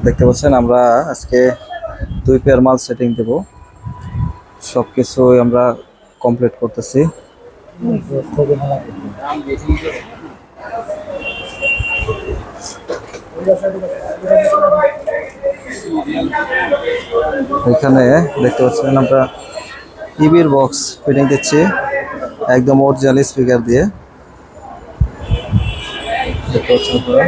দেখতে পাচ্ছেন আমরা আজকে 2 পেয়ার মাল সেটিং দেব। সবকিছুই আমরা কমপ্লিট করতেছি। এখানে দেখতে পাচ্ছেন আমরা ইবির বক্স ফিটিং দিচ্ছি একদম অরিজিনাল স্পিকার দিয়ে। দেখতে পাচ্ছেন আপনারা।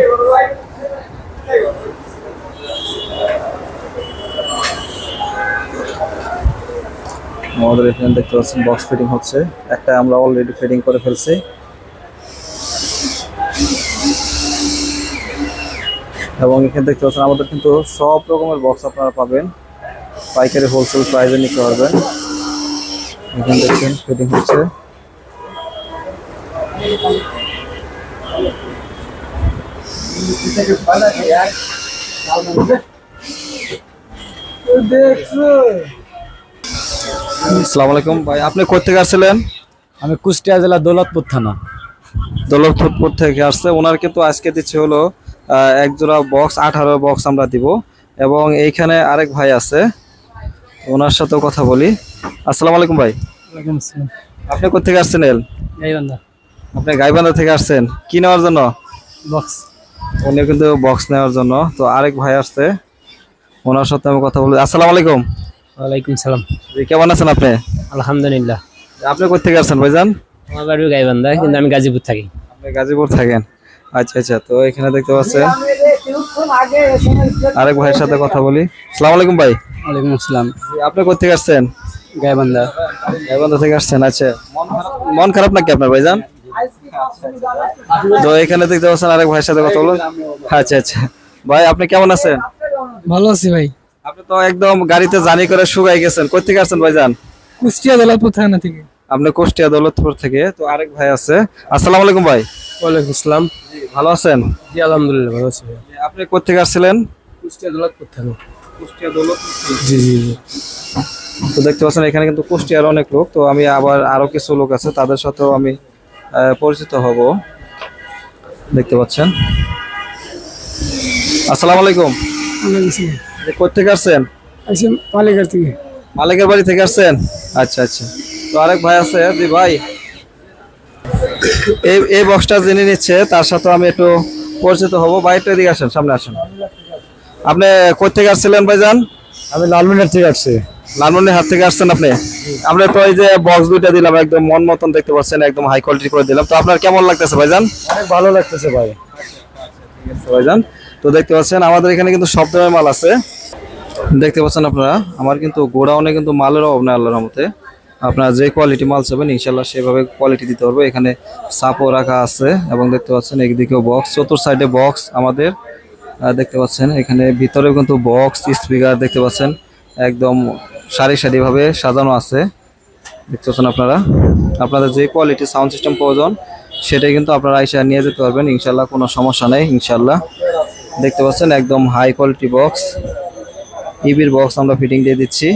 আমাদের এখানে দেখতে পাচ্ছেন বক্স ফিটিং হচ্ছে, একটা আমরা অলরেডি ফিটিং করে ফেলছি। এবং এখানে দেখতে পাচ্ছেন আমাদের কিন্তু সব রকমের বক্স আপনারা পাবেন, পাইকারি হোলসেল প্রাইসে নিতে পারবেন। এখানে দেখছেন ফিটিং হচ্ছে। আসসালামু আলাইকুম ভাই, আপনি কোথা থেকে আসছিলেন? আমি কুষ্টিয়া জেলা দৌলতপুর থানা। দৌলতপুর থেকে আসছে। ওনার কিন্তু আজকে দিচ্ছে হলো এক জোড়া বক্স 18 বক্স আমরা দিব। এবং এইখানে আরেক ভাই আছে, ওনার সাথেও কথা বলি। আসসালামু আলাইকুম ভাই। ওয়ালাইকুম আসসালাম। আপনি কোথা থেকে আসছেন? গাইবান্ধা। আপনি গাইবান্ধা থেকে আসছেন কি নেওয়ার জন্য? বক্স। উনি কিন্তু বক্স নেওয়ার জন্য। তো আরেক ভাই আসছে, ওনার সাথে আমি কথা বলি। আসসালামু আলাইকুম। ওয়ালাইকুম সালাম। কেমন আছেন আপনি? আলহামদুলিল্লাহ। আপনি কোথা থেকে আসছেন ভাইজান? আমার বাড়ি গাইবান্ধা, কিন্তু আমি গাজীপুর থাকি। আপনি গাজীপুর থাকেন? আচ্ছা আচ্ছা। তো এখানে দেখতে পাচ্ছেন আরেক ভাইয়ের সাথে কথা বলি। আসসালামু আলাইকুম ভাই। ওয়ালাইকুম আসসালাম। আপনি কোথা থেকে আসছেন? গাইবান্ধা। গাইবান্ধা থেকে আসছেন। আচ্ছা, মন খারাপ নাকি আপনার ভাইজান? তো এখানে দেখতে পাচ্ছেন আরেক ভাইয়ের সাথে কথা বলুন। আচ্ছা আচ্ছা। ভাই আপনি কেমন আছেন? ভালো আছি ভাই। আপনি তো একদম গাড়িতে জার্নি করে শুকাই গেছেন। কোথা থেকে আসছেন ভাইজান? কুষ্টিয়া দৌলতপুর থানা থেকে। আপনি কুষ্টিয়া দৌলতপুর থেকে। তো আরেক ভাই আছে। আসসালামু আলাইকুম ভাই। ওয়ালাইকুম আসসালাম। ভালো আছেন? জি আলহামদুলিল্লাহ ভালো আছি। আপনি কোথা থেকে আসছিলেন? কুষ্টিয়া দৌলতপুর থানা। কুষ্টিয়া দৌলতপুর। জি জি জি। তো দেখতে পাচ্ছেন এখানে কিন্তু কুষ্টিয়ার অনেক লোক। তো আমি আবার আরো কিছু লোক আছে, তাদের সাথেও আমি পরিচিত হব। দেখতে পাচ্ছেন। আসসালামু আলাইকুম। কোথা থেকে আসছেন? আচ্ছা, মালিকের থেকে। মালিকের বাড়ি থেকে আসছেন? আচ্ছা আচ্ছা। তো আরেক ভাই আছে। জি ভাই, এই বক্সটা জেনে নিচ্ছে, তার সাথে আমি একটু পরিচিত হব। বাইরটা দিকে আসেন, সামনে আসেন। আপনি কোথা থেকে আসছিলেন ভাইজান? আমি লালমনিরহাট থেকে আসছি। লালমনিরহাট থেকে আসছেন আপনি? আমরা তো এই যে বক্স দুইটা দিলাম, একদম মন মতন দেখতে পাচ্ছেন, একদম হাই কোয়ালিটি করে দিলাম। তো আপনার কেমন লাগতেছে ভাইজান? অনেক ভালো লাগতেছে ভাই। ভাইজান, তো দেখতে পাচ্ছেন আমাদের এখানে কিন্তু সব ধরনের মাল আছে। দেখতে পাচ্ছেন আপনারা, আমার কিন্তু গোডাউনে কিন্তু মালের অভাব নেই আল্লাহর রহমতে। আপনারা যে কোয়ালিটি মাল চাবেন ইনশাল্লাহ সেভাবে কোয়ালিটি দিতে পারবো। এখানে সাপও রাখা আছে এবং দেখতে পাচ্ছেন একদিকেও বক্স, চতুর সাইডে বক্স আমাদের। দেখতে পাচ্ছেন এখানে ভিতরেও কিন্তু বক্স স্পিকার দেখতে পাচ্ছেন একদম সারি সারি ভাবে সাজানো আছে। দেখতে পাচ্ছেন আপনারা, আপনাদের যে কোয়ালিটি সাউন্ড সিস্টেম প্রয়োজন সেটাই কিন্তু আপনারা এসে নিয়ে যেতে পারবেন ইনশাল্লাহ, কোনো সমস্যা নেই ইনশাল্লাহ। দেখতে পাচ্ছেন একদম হাই কোয়ালিটি বক্স, ইবির বক্স আমরা ফিটিং দিয়ে দিচ্ছি।